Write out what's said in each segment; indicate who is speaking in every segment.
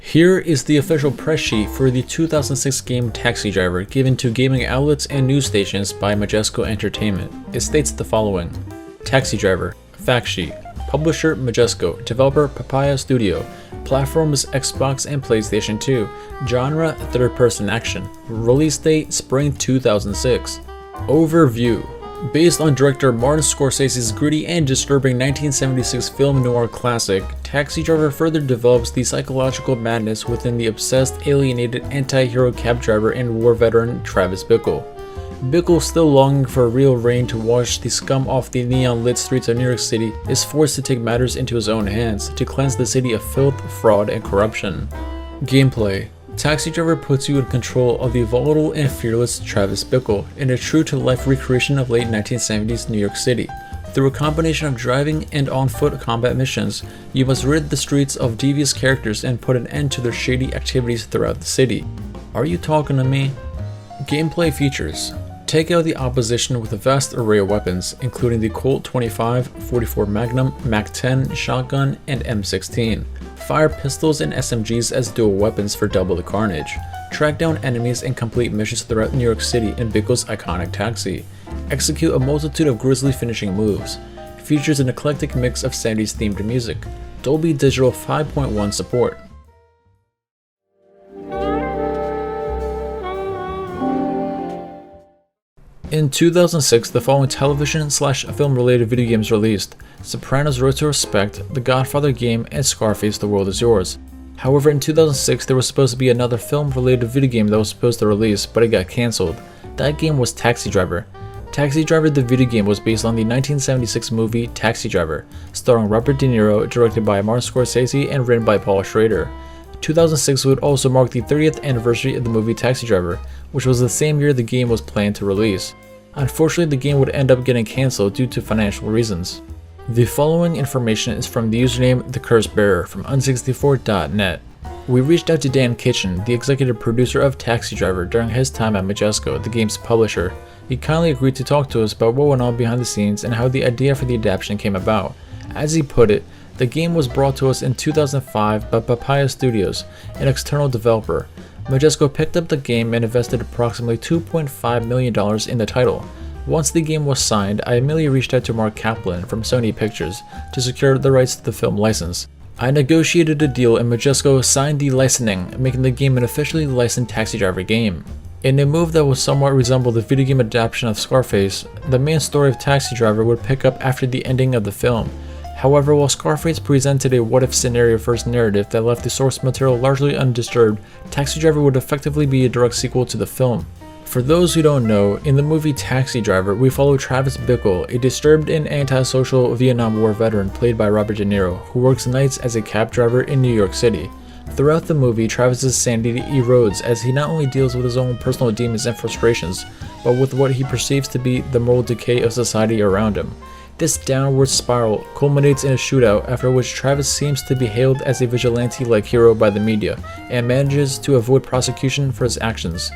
Speaker 1: Here is the official press sheet for the 2006 game Taxi Driver, given to gaming outlets and news stations by Majesco Entertainment. It states the following: Taxi Driver, fact sheet, publisher Majesco, developer Papaya Studio, platforms Xbox and PlayStation 2, genre third-person action, release date spring 2006. Overview. Based on director Martin Scorsese's gritty and disturbing 1976 film noir classic, Taxi Driver further develops the psychological madness within the obsessed, alienated anti-hero cab driver and war veteran Travis Bickle. Bickle, still longing for a real rain to wash the scum off the neon-lit streets of New York City, is forced to take matters into his own hands to cleanse the city of filth, fraud, and corruption. Gameplay. Taxi Driver puts you in control of the volatile and fearless Travis Bickle in a true-to-life recreation of late 1970s New York City. Through a combination of driving and on-foot combat missions, you must rid the streets of devious characters and put an end to their shady activities throughout the city. Are you talking to me? Gameplay features. Take out the opposition with a vast array of weapons, including the Colt 25, 44 Magnum, Mac-10, shotgun, and M16. Fire pistols and SMGs as dual weapons for double the carnage. Track down enemies and complete missions throughout New York City in Bickle's iconic taxi. Execute a multitude of grisly finishing moves. Features an eclectic mix of 70s themed music. Dolby Digital 5.1 support. In 2006, the following television/film-related video games released: Sopranos: Road to Respect, The Godfather game, and Scarface: The World Is Yours. However, in 2006, there was supposed to be another film-related video game that was supposed to release, but it got cancelled. That game was Taxi Driver. Taxi Driver the video game was based on the 1976 movie Taxi Driver, starring Robert De Niro, directed by Martin Scorsese, and written by Paul Schrader. 2006 would also mark the 30th anniversary of the movie Taxi Driver, which was the same year the game was planned to release. Unfortunately, the game would end up getting cancelled due to financial reasons. The following information is from the username The Curse Bearer from un64.net. We reached out to Dan Kitchen, the executive producer of Taxi Driver, during his time at Majesco, the game's publisher. He kindly agreed to talk to us about what went on behind the scenes and how the idea for the adaptation came about. As he put it, the game was brought to us in 2005 by Papaya Studios, an external developer. Majesco picked up the game and invested approximately $2.5 million in the title. Once the game was signed, I immediately reached out to Mark Kaplan from Sony Pictures to secure the rights to the film license. I negotiated a deal and Majesco signed the licensing, making the game an officially licensed Taxi Driver game. In a move that would somewhat resemble the video game adaptation of Scarface, the main story of Taxi Driver would pick up after the ending of the film. However, while Scarface presented a what-if scenario first narrative that left the source material largely undisturbed, Taxi Driver would effectively be a direct sequel to the film. For those who don't know, in the movie Taxi Driver, we follow Travis Bickle, a disturbed and antisocial Vietnam War veteran played by Robert De Niro, who works nights as a cab driver in New York City. Throughout the movie, Travis's sanity erodes as he not only deals with his own personal demons and frustrations, but with what he perceives to be the moral decay of society around him. This downward spiral culminates in a shootout, after which Travis seems to be hailed as a vigilante-like hero by the media, and manages to avoid prosecution for his actions.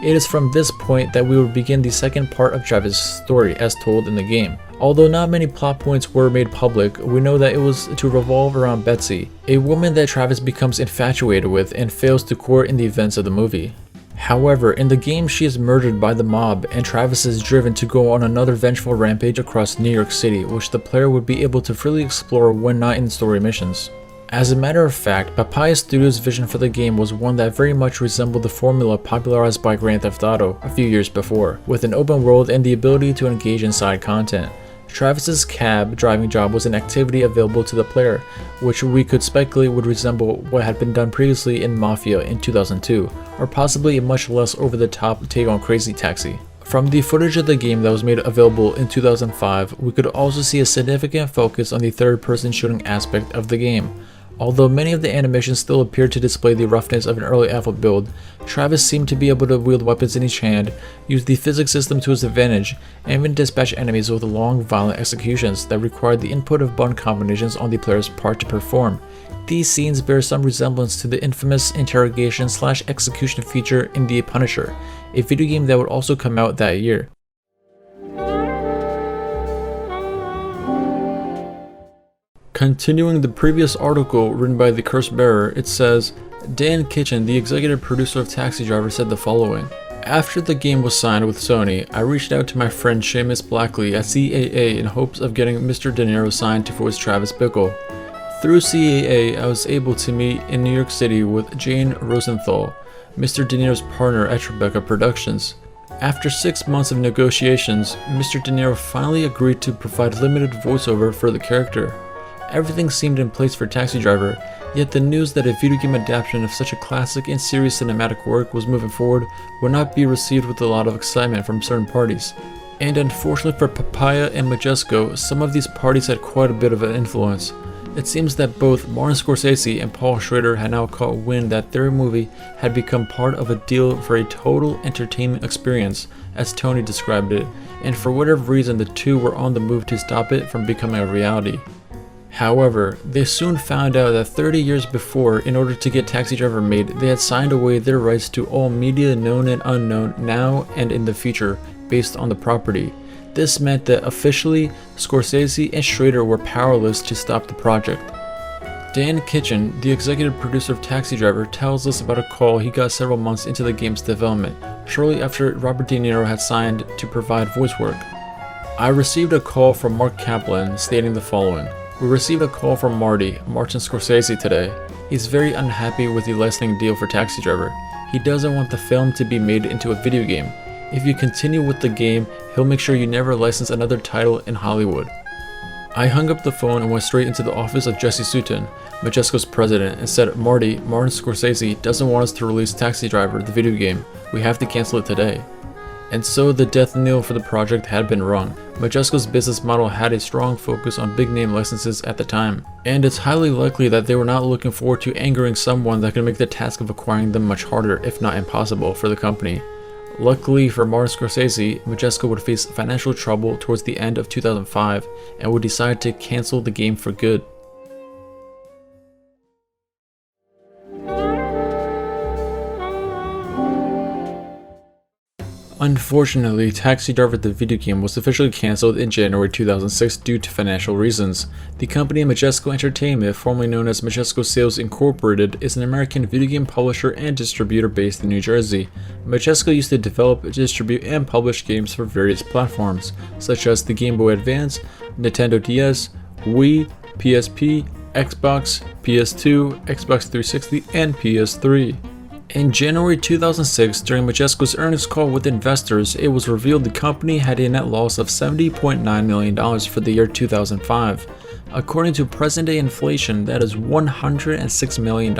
Speaker 1: It is from this point that we will begin the second part of Travis' story as told in the game. Although not many plot points were made public, we know that it was to revolve around Betsy, a woman that Travis becomes infatuated with and fails to court in the events of the movie. However, in the game she is murdered by the mob and Travis is driven to go on another vengeful rampage across New York City, which the player would be able to freely explore when not in story missions. As a matter of fact, Papaya Studio's vision for the game was one that very much resembled the formula popularized by Grand Theft Auto a few years before, with an open world and the ability to engage in side content. Travis's cab driving job was an activity available to the player, which we could speculate would resemble what had been done previously in Mafia in 2002, or possibly a much less over-the-top take on Crazy Taxi. From the footage of the game that was made available in 2005, we could also see a significant focus on the third-person shooting aspect of the game. Although many of the animations still appear to display the roughness of an early alpha build, Travis seemed to be able to wield weapons in each hand, use the physics system to his advantage, and even dispatch enemies with long, violent executions that required the input of button combinations on the player's part to perform. These scenes bear some resemblance to the infamous interrogation/execution feature in The Punisher, a video game that would also come out that year. Continuing the previous article written by The Curse Bearer, it says, Dan Kitchen, the executive producer of Taxi Driver, said the following. After the game was signed with Sony, I reached out to my friend Seamus Blackley at CAA in hopes of getting Mr. De Niro signed to voice Travis Bickle. Through CAA, I was able to meet in New York City with Jane Rosenthal, Mr. De Niro's partner at Tribeca Productions. After 6 months of negotiations, Mr. De Niro finally agreed to provide limited voiceover for the character. Everything seemed in place for Taxi Driver, yet the news that a video game adaptation of such a classic and serious cinematic work was moving forward would not be received with a lot of excitement from certain parties. And unfortunately for Papaya and Majesco, some of these parties had quite a bit of an influence. It seems that both Martin Scorsese and Paul Schrader had now caught wind that their movie had become part of a deal for a total entertainment experience, as Tony described it, and for whatever reason the two were on the move to stop it from becoming a reality. However, they soon found out that 30 years before, in order to get Taxi Driver made, they had signed away their rights to all media known and unknown now and in the future based on the property. This meant that officially, Scorsese and Schrader were powerless to stop the project. Dan Kitchen, the executive producer of Taxi Driver, tells us about a call he got several months into the game's development, shortly after Robert De Niro had signed to provide voice work. I received a call from Mark Kaplan stating the following. We received a call from Martin Scorsese today. He's very unhappy with the licensing deal for Taxi Driver. He doesn't want the film to be made into a video game. If you continue with the game, he'll make sure you never license another title in Hollywood. I hung up the phone and went straight into the office of Jesse Sutton, Majesco's president, and said, Martin Scorsese doesn't want us to release Taxi Driver, the video game. We have to cancel it today. And so the death knell for the project had been rung. Majesco's business model had a strong focus on big name licenses at the time, and it's highly likely that they were not looking forward to angering someone that could make the task of acquiring them much harder, if not impossible, for the company. Luckily for Martin Scorsese, Majesco would face financial trouble towards the end of 2005 and would decide to cancel the game for good. Unfortunately, Taxi Driver the video game was officially cancelled in January 2006 due to financial reasons. The company Majesco Entertainment, formerly known as Majesco Sales Incorporated, is an American video game publisher and distributor based in New Jersey. Majesco used to develop, distribute, and publish games for various platforms, such as the Game Boy Advance, Nintendo DS, Wii, PSP, Xbox, PS2, Xbox 360, and PS3. In January 2006, during Majesco's earnings call with investors, it was revealed the company had a net loss of $70.9 million for the year 2005. According to present-day inflation, that is $106 million.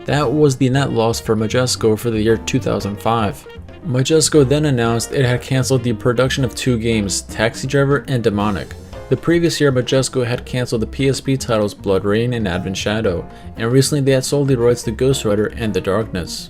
Speaker 1: That was the net loss for Majesco for the year 2005. Majesco then announced it had canceled the production of two games, Taxi Driver and Demonic. The previous year, Majesco had cancelled the PSP titles Blood Rain and Advent Shadow, and recently they had sold the rights to Ghost Rider and The Darkness.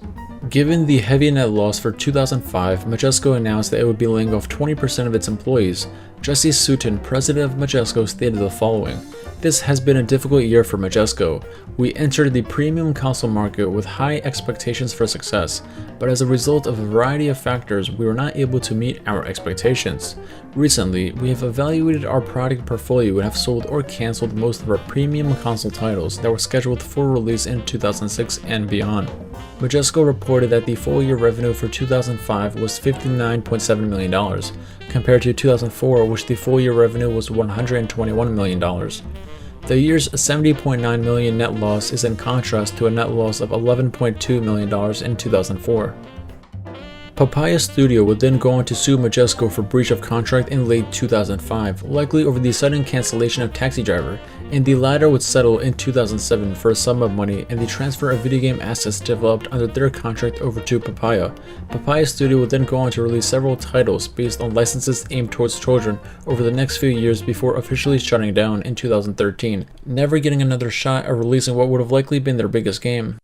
Speaker 1: Given the heavy net loss for 2005, Majesco announced that it would be laying off 20% of its employees. Jesse Sutton, president of Majesco, stated the following. This has been a difficult year for Majesco. We entered the premium console market with high expectations for success, but as a result of a variety of factors, we were not able to meet our expectations. Recently, we have evaluated our product portfolio and have sold or cancelled most of our premium console titles that were scheduled for release in 2006 and beyond. Majesco reported that the full year revenue for 2005 was $59.7 million, compared to 2004, which the full year revenue was $121 million. The year's $70.9 million net loss is in contrast to a net loss of $11.2 million in 2004. Papaya Studio would then go on to sue Majesco for breach of contract in late 2005, likely over the sudden cancellation of Taxi Driver, and the latter would settle in 2007 for a sum of money and the transfer of video game assets developed under their contract over to Papaya. Papaya Studio would then go on to release several titles based on licenses aimed towards children over the next few years before officially shutting down in 2013, never getting another shot at releasing what would have likely been their biggest game.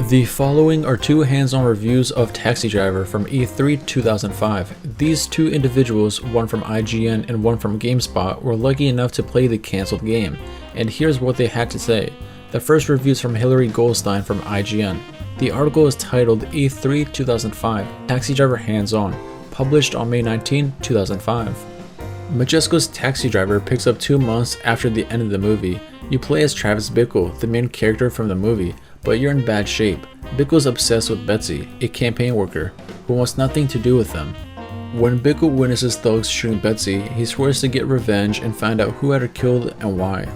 Speaker 1: The following are two hands-on reviews of Taxi Driver from E3 2005. These two individuals, one from IGN and one from GameSpot, were lucky enough to play the cancelled game, and here's what they had to say. The first review is from Hillary Goldstein from IGN. The article is titled E3 2005, Taxi Driver Hands-On, published on May 19, 2005. Majesco's taxi driver picks up 2 months after the end of the movie. You play as Travis Bickle, the main character from the movie, but you're in bad shape. Bickle's obsessed with Betsy, a campaign worker, who wants nothing to do with them. When Bickle witnesses thugs shooting Betsy, he swears to get revenge and find out who had her killed and why.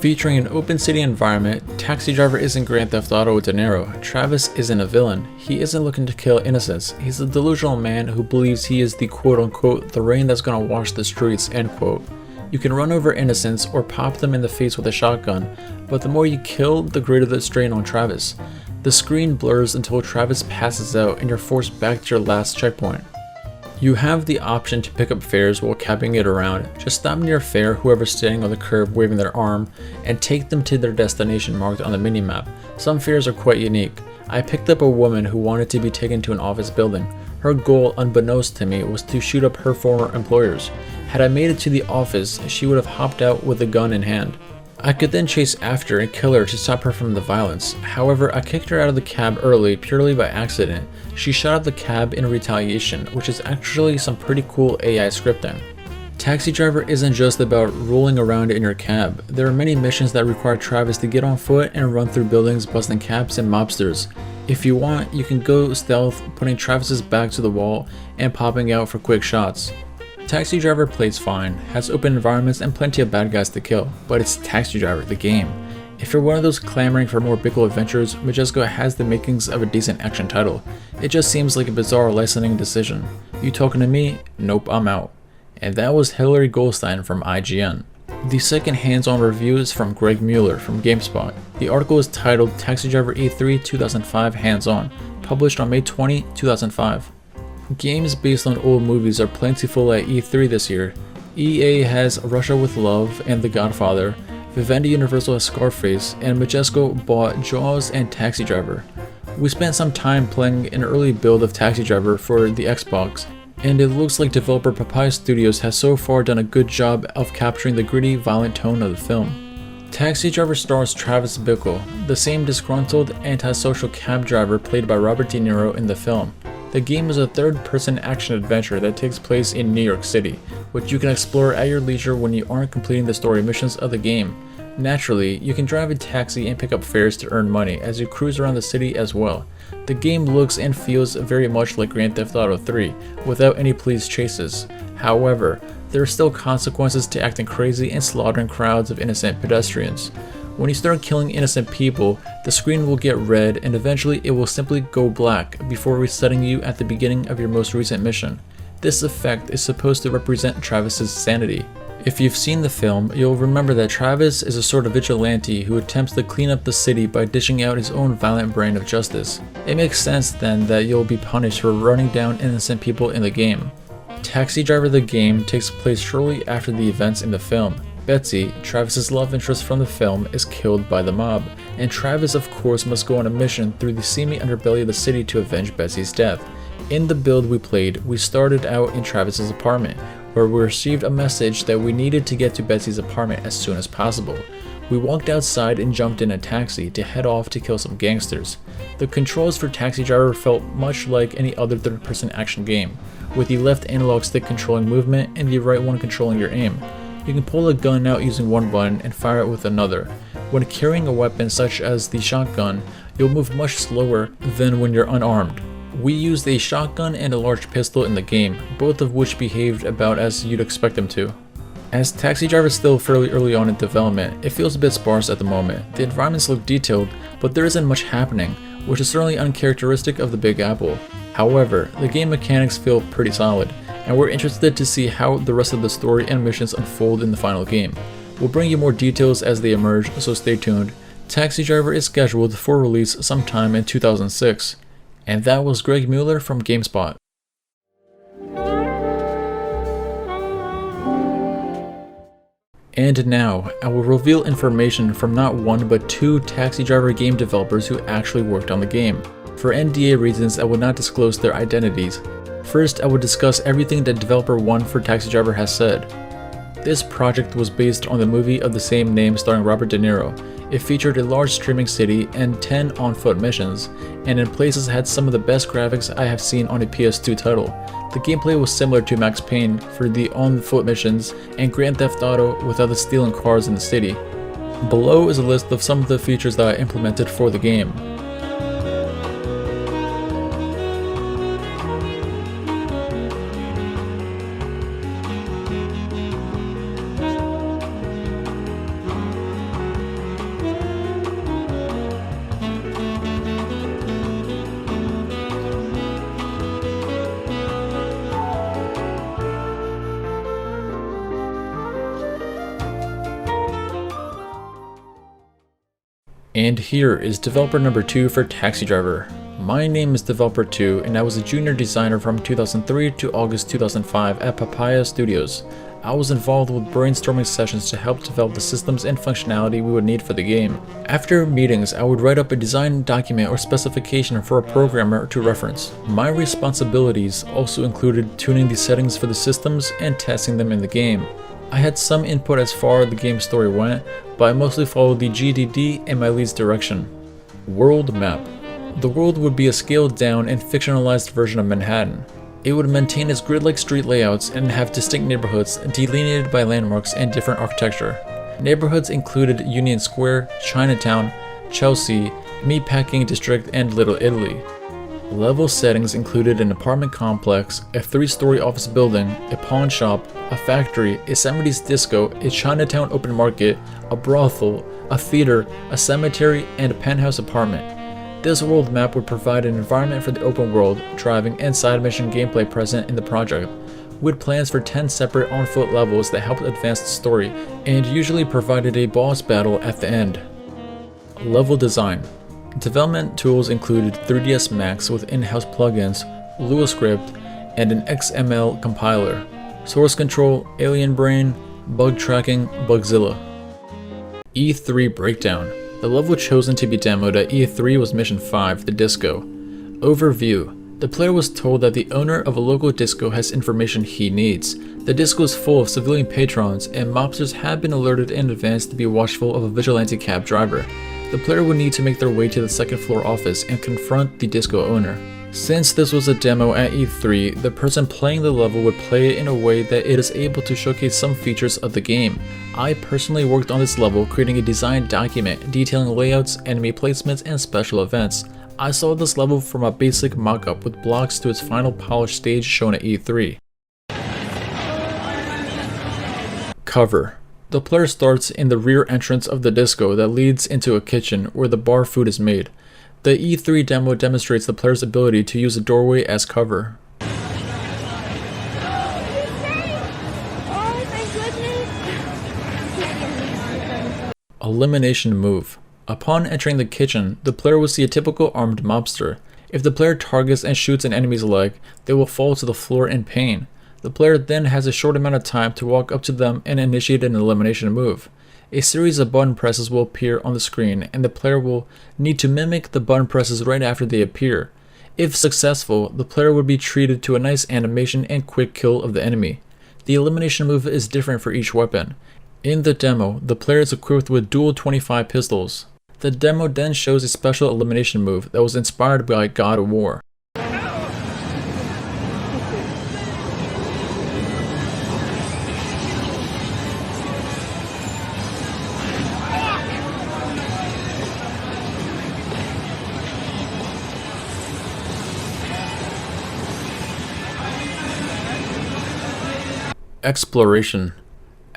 Speaker 1: Featuring an open city environment, Taxi Driver isn't Grand Theft Auto with De Niro. Travis isn't a villain. He isn't looking to kill innocents. He's a delusional man who believes he is the quote-unquote the rain that's gonna wash the streets, end quote. You can run over innocents or pop them in the face with a shotgun, but the more you kill, the greater the strain on Travis. The screen blurs until Travis passes out and you're forced back to your last checkpoint. You have the option to pick up fares while cabbing it around. Just stop near a fare, whoever's standing on the curb waving their arm, and take them to their destination marked on the minimap. Some fares are quite unique. I picked up a woman who wanted to be taken to an office building. Her goal, unbeknownst to me, was to shoot up her former employers. Had I made it to the office, she would have hopped out with a gun in hand. I could then chase after and kill her to stop her from the violence. However, I kicked her out of the cab early purely by accident. She shot up the cab in retaliation, which is actually some pretty cool AI scripting. Taxi Driver isn't just about rolling around in your cab. There are many missions that require Travis to get on foot and run through buildings busting cabs and mobsters. If you want, you can go stealth, putting Travis's back to the wall and popping out for quick shots. Taxi Driver plays fine, has open environments and plenty of bad guys to kill, but it's Taxi Driver, the game. If you're one of those clamoring for more Bickle adventures, Majesco has the makings of a decent action title. It just seems like a bizarre licensing decision. You talking to me? Nope, I'm out. And that was Hillary Goldstein from IGN. The second hands-on review is from Greg Mueller from GameSpot. The article is titled Taxi Driver E3 2005 Hands-On, published on May 20, 2005. Games based on old movies are plentiful at E3 this year. EA has Russia with Love and The Godfather, Vivendi Universal has Scarface, and Majesco bought Jaws and Taxi Driver. We spent some time playing an early build of Taxi Driver for the Xbox, and it looks like developer Papaya Studios has so far done a good job of capturing the gritty, violent tone of the film. Taxi Driver stars Travis Bickle, the same disgruntled, antisocial cab driver played by Robert De Niro in the film. The game is a third-person action-adventure that takes place in New York City, which you can explore at your leisure when you aren't completing the story missions of the game. Naturally, you can drive a taxi and pick up fares to earn money as you cruise around the city as well. The game looks and feels very much like Grand Theft Auto 3, without any police chases. However, there are still consequences to acting crazy and slaughtering crowds of innocent pedestrians. When you start killing innocent people, the screen will get red and eventually it will simply go black before resetting you at the beginning of your most recent mission. This effect is supposed to represent Travis's sanity. If you've seen the film, you'll remember that Travis is a sort of vigilante who attempts to clean up the city by dishing out his own violent brand of justice. It makes sense then that you'll be punished for running down innocent people in the game. Taxi Driver the game takes place shortly after the events in the film. Betsy, Travis's love interest from the film, is killed by the mob, and Travis of course must go on a mission through the seamy underbelly of the city to avenge Betsy's death. In the build we played, we started out in Travis's apartment, where we received a message that we needed to get to Betsy's apartment as soon as possible. We walked outside and jumped in a taxi to head off to kill some gangsters. The controls for Taxi Driver felt much like any other third-person action game, with the left analog stick controlling movement and the right one controlling your aim. You can pull a gun out using one button and fire it with another. When carrying a weapon such as the shotgun, you'll move much slower than when you're unarmed. We used a shotgun and a large pistol in the game, both of which behaved about as you'd expect them to. As Taxi Driver is still fairly early on in development, it feels a bit sparse at the moment. The environments look detailed, but there isn't much happening, which is certainly uncharacteristic of the Big Apple. However, the game mechanics feel pretty solid, and we're interested to see how the rest of the story and missions unfold in the final game. We'll bring you more details as they emerge, so stay tuned. Taxi Driver is scheduled for release sometime in 2006. And that was Greg Mueller from GameSpot. And now, I will reveal information from not one but two Taxi Driver game developers who actually worked on the game. For NDA reasons, I will not disclose their identities. First, I will discuss everything that developer 1 for Taxi Driver has said. This project was based on the movie of the same name starring Robert De Niro. It featured a large streaming city and 10 on-foot missions, and in places had some of the best graphics I have seen on a PS2 title. The gameplay was similar to Max Payne for the on-foot missions and Grand Theft Auto without the stealing cars in the city. Below is a list of some of the features that I implemented for the game. And here is developer number 2 for Taxi Driver. My name is Developer 2 and I was a junior designer from 2003 to August 2005 at Papaya Studios. I was involved with brainstorming sessions to help develop the systems and functionality we would need for the game. After meetings, I would write up a design document or specification for a programmer to reference. My responsibilities also included tuning the settings for the systems and testing them in the game. I had some input as far as the game story went, but I mostly followed the GDD and my lead's direction. World map. The world would be a scaled down and fictionalized version of Manhattan. It would maintain its grid-like street layouts and have distinct neighborhoods delineated by landmarks and different architecture. Neighborhoods included Union Square, Chinatown, Chelsea, Meatpacking District, and Little Italy. Level settings included an apartment complex, a 3-story office building, a pawn shop, a factory, a 70s disco, a Chinatown open market, a brothel, a theater, a cemetery, and a penthouse apartment. This world map would provide an environment for the open world, driving, and side mission gameplay present in the project, with plans for 10 separate on-foot levels that helped advance the story, and usually provided a boss battle at the end. Level design. Development tools included 3ds Max with in-house plugins, Lua script, and an XML compiler, source control, Alien Brain, bug tracking, Bugzilla. E3 breakdown. The level chosen to be demoed at E3 was Mission 5, the disco. Overview. The player was told that the owner of a local disco has information he needs. The disco is full of civilian patrons, and mobsters have been alerted in advance to be watchful of a vigilante cab driver. The player would need to make their way to the second floor office and confront the disco owner. Since this was a demo at E3, the person playing the level would play it in a way that it is able to showcase some features of the game. I personally worked on this level, creating a design document detailing layouts, enemy placements, and special events. I saw this level from a basic mock-up with blocks to its final polished stage shown at E3. Cover. The player starts in the rear entrance of the disco that leads into a kitchen where the bar food is made. The E3 demo demonstrates the player's ability to use a doorway as cover. Elimination move. Upon entering the kitchen, the player will see a typical armed mobster. If the player targets and shoots an enemy's leg, they will fall to the floor in pain. The player then has a short amount of time to walk up to them and initiate an elimination move. A series of button presses will appear on the screen, and the player will need to mimic the button presses right after they appear. If successful, the player would be treated to a nice animation and quick kill of the enemy. The elimination move is different for each weapon. In the demo, the player is equipped with dual 25 pistols. The demo then shows a special elimination move that was inspired by God of War. Exploration.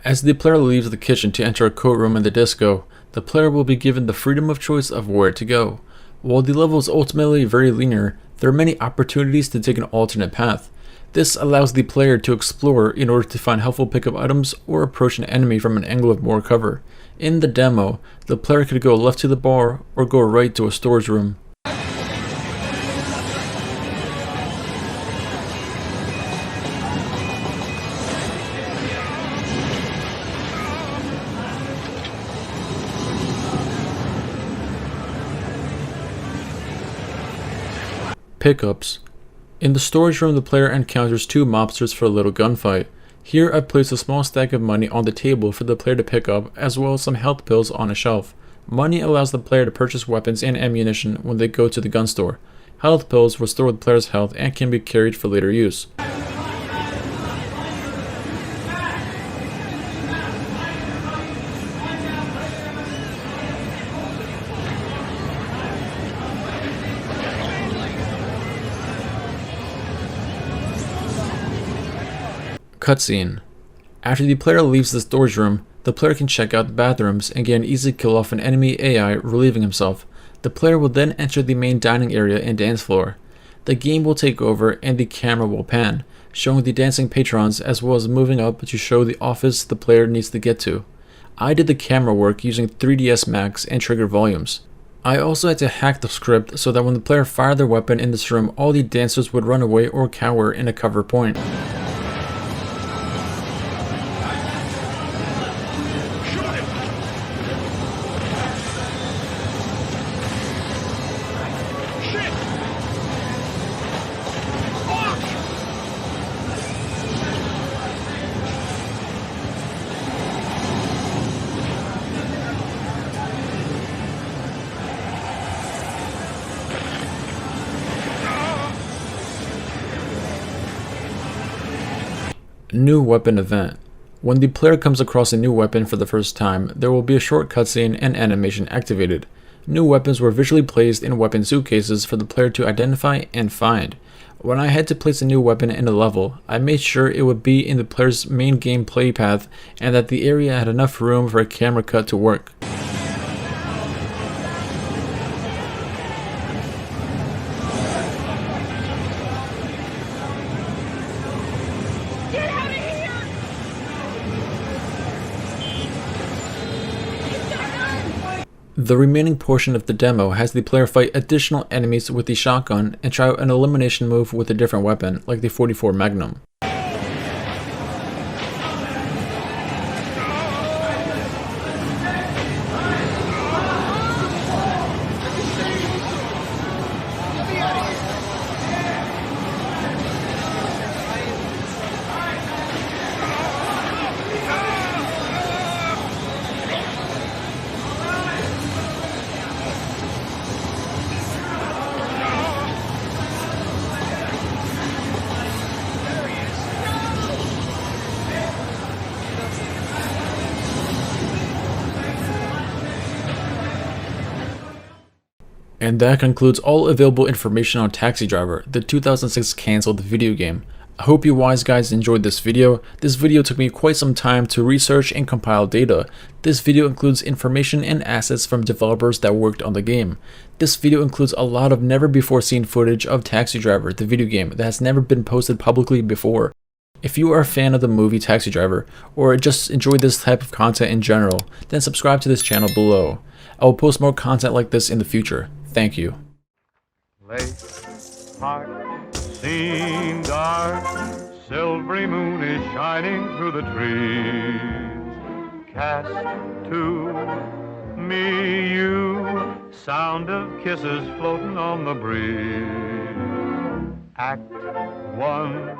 Speaker 1: As the player leaves the kitchen to enter a courtroom in the disco, the player will be given the freedom of choice of where to go. While the level is ultimately very linear, there are many opportunities to take an alternate path. This allows the player to explore in order to find helpful pickup items or approach an enemy from an angle of more cover. In the demo, the player could go left to the bar or go right to a storage room. Pickups. In the storage room, the player encounters 2 mobsters for a little gunfight. Here I place a small stack of money on the table for the player to pick up, as well as some health pills on a shelf. Money allows the player to purchase weapons and ammunition when they go to the gun store. Health pills restore the player's health and can be carried for later use. Cutscene. After the player leaves the storage room, the player can check out the bathrooms and get an easy kill off an enemy AI relieving himself. The player will then enter the main dining area and dance floor. The game will take over and the camera will pan, showing the dancing patrons as well as moving up to show the office the player needs to get to. I did the camera work using 3ds Max and trigger volumes. I also had to hack the script so that when the player fired their weapon in this room, all the dancers would run away or cower in a cover point. New weapon event. When the player comes across a new weapon for the first time, there will be a short cutscene and animation activated. New weapons were visually placed in weapon suitcases for the player to identify and find. When I had to place a new weapon in a level, I made sure it would be in the player's main gameplay path and that the area had enough room for a camera cut to work. The remaining portion of the demo has the player fight additional enemies with the shotgun and try an elimination move with a different weapon, like the 44 Magnum. And that concludes all available information on Taxi Driver, the 2006 cancelled video game. I hope you wise guys enjoyed this video. This video took me quite some time to research and compile data. This video includes information and assets from developers that worked on the game. This video includes a lot of never before seen footage of Taxi Driver, the video game, that has never been posted publicly before. If you are a fan of the movie Taxi Driver, or just enjoy this type of content in general, then subscribe to this channel below. I will post more content like this in the future. Thank you.
Speaker 2: Lake Park, scene dark, silvery moon is shining through the trees. Cast to me you, sound of kisses floating on the breeze. Act 1.